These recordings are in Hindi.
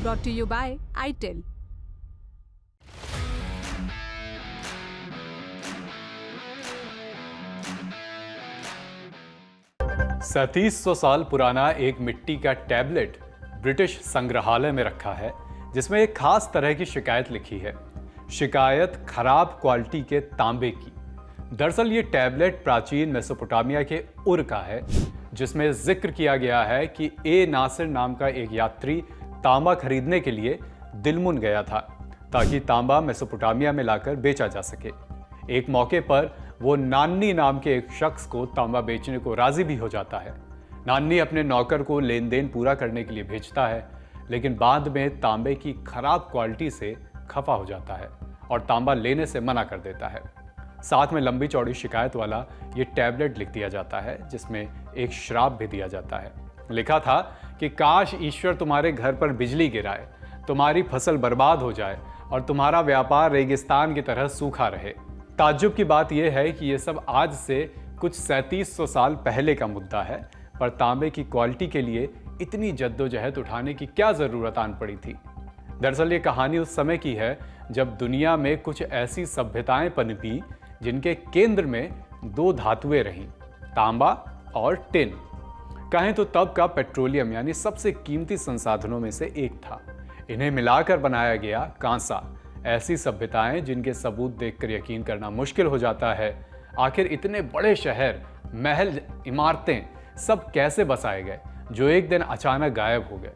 brought to you by ITIL. 3700 साल पुराना एक मिट्टी का टैबलेट ब्रिटिश संग्रहालय में रखा है, जिसमें एक खास तरह की शिकायत लिखी है। शिकायत खराब क्वालिटी के तांबे की। दरअसल ये टैबलेट प्राचीन मेसोपोटामिया के उर का है, जिसमें जिक्र किया गया है कि ए नासिर नाम का एक यात्री तांबा खरीदने के लिए दिलमुन गया था, ताकि तांबा मेसोपोटामिया में लाकर बेचा जा सके। एक मौके पर वो नान्नी नाम के एक शख्स को तांबा बेचने को राजी भी हो जाता है। नान्नी अपने नौकर को लेन देन पूरा करने के लिए भेजता है, लेकिन बाद में तांबे की खराब क्वालिटी से खफा हो जाता है और तांबा लेने से मना कर देता है। साथ में लंबी चौड़ी शिकायत वाला ये टैबलेट लिख दिया जाता है, जिसमें एक श्राप भी दिया जाता है। लिखा था कि काश ईश्वर तुम्हारे घर पर बिजली गिराए, तुम्हारी फसल बर्बाद हो जाए और तुम्हारा व्यापार रेगिस्तान की तरह सूखा रहे। ताज्जुब की बात यह है कि यह सब आज से कुछ 3700 साल पहले का मुद्दा है, पर तांबे की क्वालिटी के लिए इतनी जद्दोजहद उठाने की क्या ज़रूरत आन पड़ी थी। दरअसल ये कहानी उस समय की है जब दुनिया में कुछ ऐसी सभ्यताएं पनपी जिनके केंद्र में दो धातुएं रहीं, तांबा और टिन। कहें तो तब का पेट्रोलियम यानी सबसे कीमती संसाधनों में से एक था। इन्हें मिलाकर बनाया गया कांसा। ऐसी सभ्यताएं जिनके सबूत देखकर यकीन करना मुश्किल हो जाता है। आखिर इतने बड़े शहर, महल, इमारतें सब कैसे बसाए गए जो एक दिन अचानक गायब हो गए।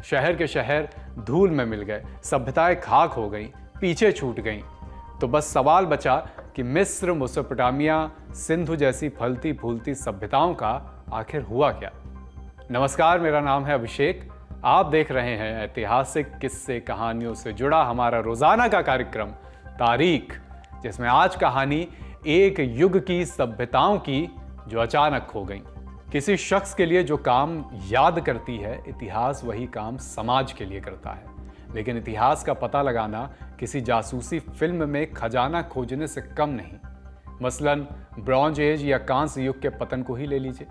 शहर के शहर धूल में मिल गए, सभ्यताएं खाक हो गईं, पीछे छूट गईं। तो बस सवाल बचा कि मिस्र, मेसोपोटामिया, सिंधु जैसी फलती फूलती सभ्यताओं का आखिर हुआ क्या। नमस्कार, मेरा नाम है अभिषेक। आप देख रहे हैं ऐतिहासिक किस्से कहानियों से जुड़ा हमारा रोजाना का कार्यक्रम तारीख, जिसमें आज कहानी एक युग की सभ्यताओं की जो अचानक खो गई। किसी शख्स के लिए जो काम याद करती है, इतिहास वही काम समाज के लिए करता है। लेकिन इतिहास का पता लगाना किसी जासूसी फिल्म में खजाना खोजने से कम नहीं। मसलन ब्रॉन्ज एज या कांस्य युग के पतन को ही ले लीजिए।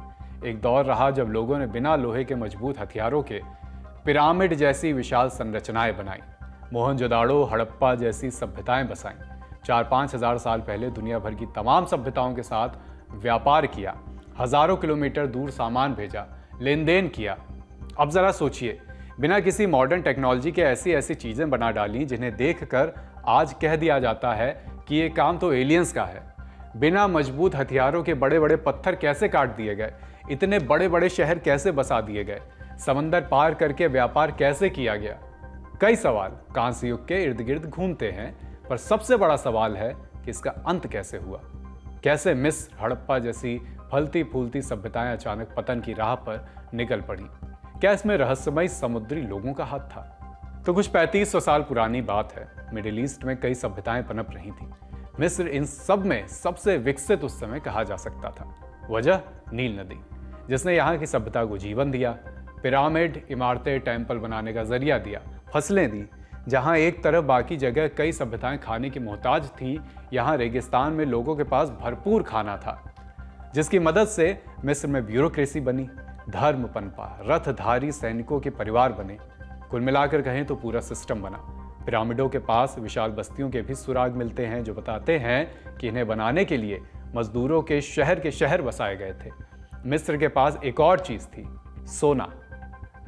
एक दौर रहा जब लोगों ने बिना लोहे के मजबूत हथियारों के पिरामिड जैसी विशाल संरचनाएं बनाई, मोहनजोदाड़ो, हड़प्पा जैसी सभ्यताएं बसाईं। 4-5 हजार साल पहले दुनिया भर की तमाम सभ्यताओं के साथ व्यापार किया, हजारों किलोमीटर दूर सामान भेजा, लेन देन किया। अब जरा सोचिए, बिना किसी मॉडर्न टेक्नोलॉजी के ऐसी ऐसी चीजें बना डाली जिन्हें देखकर आज कह दिया जाता है कि ये काम तो एलियंस का है। बिना मजबूत हथियारों के बड़े बड़े पत्थर कैसे काट दिए गए, इतने बड़े बड़े शहर कैसे बसा दिए गए, समंदर पार करके व्यापार कैसे किया गया। कई सवाल कांस्य युग के इर्द गिर्द घूमते हैं, पर सबसे बड़ा सवाल है कि इसका अंत कैसे हुआ। कैसे मिस्र, हड़प्पा जैसी फलती फूलती सभ्यताएं अचानक पतन की राह पर निकल पड़ी। क्या इसमें रहस्यमयी समुद्री लोगों का हाथ था? तो कुछ 3500 साल पुरानी बात है। मिडिल ईस्ट में कई सभ्यताएं पनप रही थी। मिस्र इन सब में सबसे विकसित उस समय कहा जा सकता था। वजह नील नदी, जिसने यहाँ की सभ्यता को जीवन दिया। पिरामिड, इमारतें, टेम्पल बनाने का जरिया दिया, फसलें दी। जहाँ एक तरफ बाकी जगह कई सभ्यताएं खाने की मोहताज थी, यहाँ रेगिस्तान में लोगों के पास भरपूर खाना था, जिसकी मदद से मिस्र में ब्यूरोक्रेसी बनी, धर्म पनपा, रथधारी सैनिकों के परिवार बने। कुल मिलाकर कहें तो पूरा सिस्टम बना। पिरामिडों के पास विशाल बस्तियों के भी सुराग मिलते हैं, जो बताते हैं कि इन्हें बनाने के लिए मजदूरों के शहर बसाए गए थे। मिस्र के पास एक और चीज थी, सोना।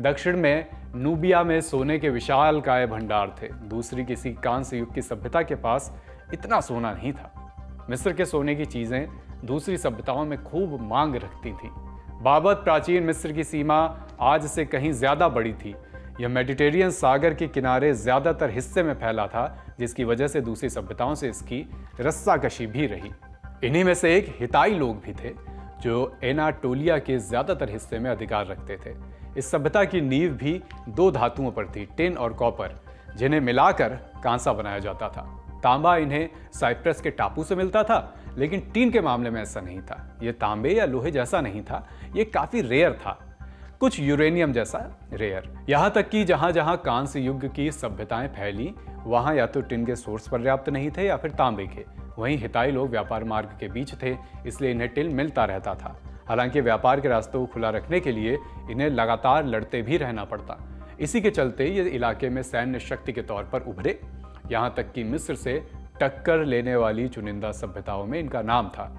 दक्षिण में नूबिया में सोने के विशाल काय भंडार थे। दूसरी किसी कांस्य युग की सभ्यता के पास इतना सोना नहीं था। मिस्र के सोने की चीजें दूसरी सभ्यताओं में खूब मांग रखती थी। बाबत प्राचीन मिस्र की सीमा आज से कहीं ज्यादा बड़ी थी। यह मेडिटेरियन सागर के किनारे ज्यादातर हिस्से में फैला था, जिसकी वजह से दूसरी सभ्यताओं से इसकी रस्साकशी भी रही। इन्हीं में से एक हिताई लोग भी थे, जो एनाटोलिया के ज्यादातर हिस्से में अधिकार रखते थे। इस सभ्यता की नींव भी दो धातुओं पर थी, टिन और कॉपर, जिन्हें मिलाकर कांसा बनाया जाता था। तांबा इन्हें साइप्रस के टापू से मिलता था, लेकिन टिन के मामले में ऐसा नहीं था। यह तांबे या लोहे जैसा नहीं था, यह काफी रेयर था, कुछ यूरेनियम जैसा रेयर। यहाँ तक कि जहाँ जहाँ कांस्य युग की सभ्यताएं फैली, वहाँ या तो टिन के सोर्स पर्याप्त नहीं थे या फिर तांबे के। वहीं हिताई लोग व्यापार मार्ग के बीच थे, इसलिए इन्हें टिन मिलता रहता था। हालांकि व्यापार के रास्तों को खुला रखने के लिए इन्हें लगातार लड़ते भी रहना पड़ता। इसी के चलते ये इलाके में सैन्य शक्ति के तौर पर उभरे। यहाँ तक कि मिस्र से टक्कर लेने वाली चुनिंदा सभ्यताओं में इनका नाम था।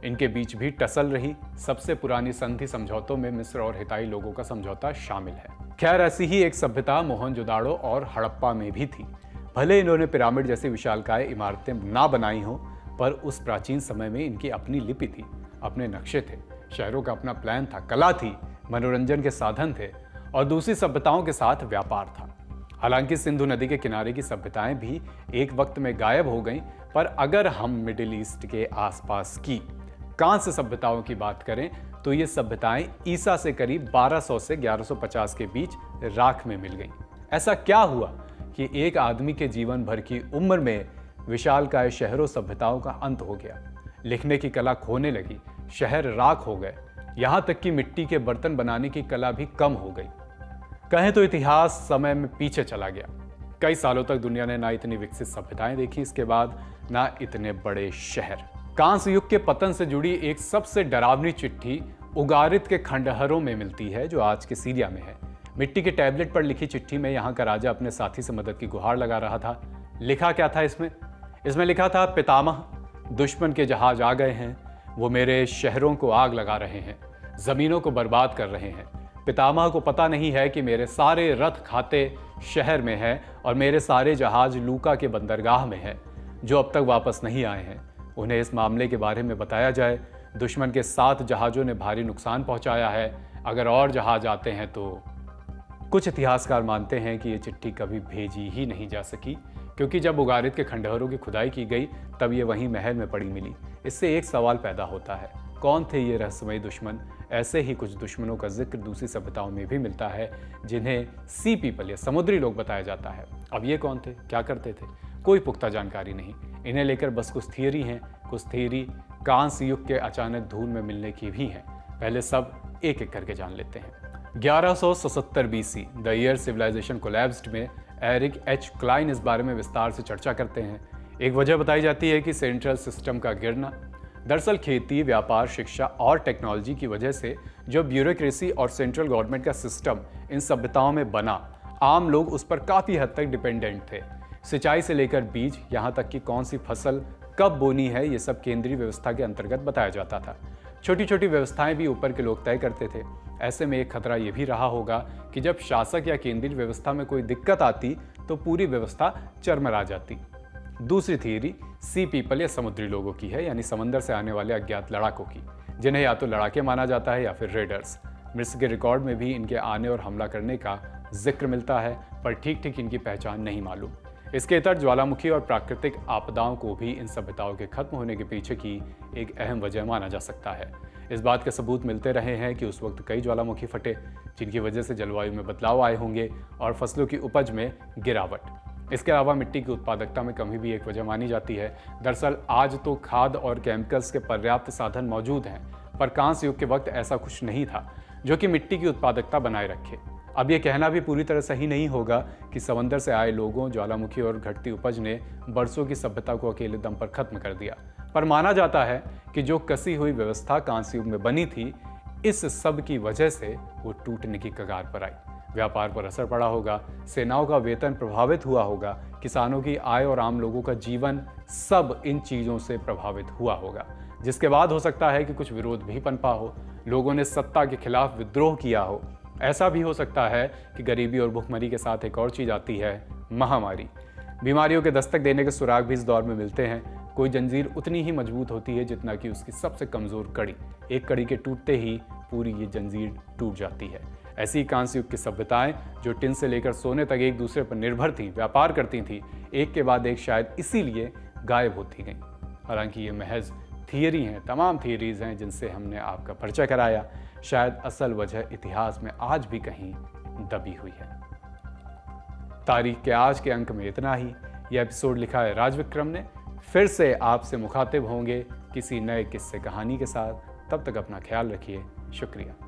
इनके बीच भी टसल रही। सबसे पुरानी संधि समझौतों में मिस्र और हिताई लोगों का समझौता शामिल है। खैर, ऐसी ही एक सभ्यता मोहनजोदाड़ो और हड़प्पा में भी थी। भले इन्होंने पिरामिड जैसी विशालकाय इमारतें ना बनाई हों, पर उस प्राचीन समय में इनकी अपनी लिपि थी, अपने नक्शे थे, शहरों का अपना प्लान था, कला थी, मनोरंजन के साधन थे और दूसरी सभ्यताओं के साथ व्यापार था। हालांकि सिंधु नदी के किनारे की सभ्यताएं भी एक वक्त में गायब हो गईं, पर अगर हम मिडिल ईस्ट के आसपास की कांस्य सभ्यताओं की बात करें तो ये सभ्यताएं ईसा से करीब 1200 से 1150 के बीच राख में मिल गईं। ऐसा क्या हुआ कि एक आदमी के जीवन भर की उम्र में विशालकाय शहरों सभ्यताओं का अंत हो गया, लिखने की कला खोने लगी, शहर राख हो गए, यहाँ तक कि मिट्टी के बर्तन बनाने की कला भी कम हो गई। कहें तो इतिहास समय में पीछे चला गया। कई सालों तक दुनिया ने ना इतनी विकसित सभ्यताएं देखी, इसके बाद ना इतने बड़े शहर। कांस्य युग के पतन से जुड़ी एक सबसे डरावनी चिट्ठी उगारित के खंडहरों में मिलती है, जो आज के सीरिया में है। मिट्टी के टैबलेट पर लिखी चिट्ठी में यहाँ का राजा अपने साथी से मदद की गुहार लगा रहा था। लिखा क्या था इसमें लिखा था, पितामह, दुश्मन के जहाज आ गए हैं, वो मेरे शहरों को आग लगा रहे हैं, जमीनों को बर्बाद कर रहे हैं। पितामह को पता नहीं है कि मेरे सारे रथ खाते शहर में हैं और मेरे सारे जहाज लूका के बंदरगाह में हैं, जो अब तक वापस नहीं आए हैं। उन्हें इस मामले के बारे में बताया जाए। दुश्मन के 7 जहाज़ों ने भारी नुकसान पहुंचाया है। अगर और जहाज आते हैं तो कुछ इतिहासकार मानते हैं कि ये चिट्ठी कभी भेजी ही नहीं जा सकी, क्योंकि जब उगारित के खंडहरों की खुदाई की गई तब ये वहीं महल में पड़ी मिली। इससे एक सवाल पैदा होता है, कौन थे ये रहस्यमयी दुश्मन? ऐसे ही कुछ दुश्मनों का जिक्र दूसरी सभ्यताओं में भी मिलता है, जिन्हें सी पीपल या समुद्री लोग बताया जाता है। अब ये कौन थे, क्या करते थे, कोई पुख्ता जानकारी नहीं। इन्हें लेकर बस कुछ थियरी हैं। कुछ थियरी कांस्य युग के अचानक धूल में मिलने की भी हैं। पहले सब एक एक करके जान लेते हैं। 1177 BC, the year civilization collapsed में एरिक एच क्लाइन इस बारे में विस्तार से चर्चा करते हैं। एक वजह बताई जाती है कि सेंट्रल सिस्टम का गिरना। दरअसल खेती, व्यापार, शिक्षा और टेक्नोलॉजी की वजह से जो ब्यूरोक्रेसी और सेंट्रल गवर्नमेंट का सिस्टम इन सभ्यताओं में बना, आम लोग उस पर काफ़ी हद तक डिपेंडेंट थे। सिंचाई से लेकर बीज, यहाँ तक कि कौन सी फसल कब बोनी है, ये सब केंद्रीय व्यवस्था के अंतर्गत बताया जाता था। छोटी छोटी व्यवस्थाएं भी ऊपर के लोग तय करते थे। ऐसे में एक खतरा ये भी रहा होगा कि जब शासक या केंद्रीय व्यवस्था में कोई दिक्कत आती तो पूरी व्यवस्था चरमरा जाती। दूसरी थियरी सी पीपल या समुद्री लोगों की है, यानी समंदर से आने वाले अज्ञात लड़ाकों की, जिन्हें या तो लड़ाके माना जाता है या फिर रेडर्स। मिस्र के रिकॉर्ड में भी इनके आने और हमला करने का जिक्र मिलता है, पर ठीक ठीक इनकी पहचान नहीं मालूम। इसके तहत ज्वालामुखी और प्राकृतिक आपदाओं को भी इन सभ्यताओं के खत्म होने के पीछे की एक अहम वजह माना जा सकता है। इस बात के सबूत मिलते रहे हैं कि उस वक्त कई ज्वालामुखी फटे, जिनकी वजह से जलवायु में बदलाव आए होंगे और फसलों की उपज में गिरावट। इसके अलावा मिट्टी की उत्पादकता में कमी भी एक वजह मानी जाती है। दरअसल आज तो खाद और केमिकल्स के पर्याप्त साधन मौजूद हैं, पर कांस्य युग के वक्त ऐसा कुछ नहीं था जो कि मिट्टी की उत्पादकता बनाए रखे। अब ये कहना भी पूरी तरह सही नहीं होगा कि समंदर से आए लोगों, ज्वालामुखी और घटती उपज ने बरसों की सभ्यता को अकेले दम पर खत्म कर दिया। पर माना जाता है कि जो कसी हुई व्यवस्था कांस्य युग में बनी थी, इस सब की वजह से वो टूटने की कगार पर आई। व्यापार पर असर पड़ा होगा, सेनाओं का वेतन प्रभावित हुआ होगा, किसानों की आय और आम लोगों का जीवन, सब इन चीज़ों से प्रभावित हुआ होगा। जिसके बाद हो सकता है कि कुछ विरोध भी पनपा हो, लोगों ने सत्ता के खिलाफ विद्रोह किया हो। ऐसा भी हो सकता है कि गरीबी और भुखमरी के साथ एक और चीज़ आती है, महामारी। बीमारियों के दस्तक देने के सुराग भी इस दौर में मिलते हैं। कोई जंजीर उतनी ही मजबूत होती है जितना कि उसकी सबसे कमज़ोर कड़ी। एक कड़ी के टूटते ही पूरी ये जंजीर टूट जाती है। ऐसी कांस्य युग की सभ्यताएं जो टिन से लेकर सोने तक एक दूसरे पर निर्भर थीं, व्यापार करती थीं, एक के बाद एक शायद इसीलिए गायब होती गईं। हालांकि ये महज थियरी हैं, तमाम थियरीज हैं जिनसे हमने आपका परिचय कराया। शायद असल वजह इतिहास में आज भी कहीं दबी हुई है। तारीख के आज के अंक में इतना ही। यह एपिसोड लिखा है राज विक्रम ने। फिर से आपसे मुखातिब होंगे किसी नए किस्से कहानी के साथ। तब तक अपना ख्याल रखिए। शुक्रिया।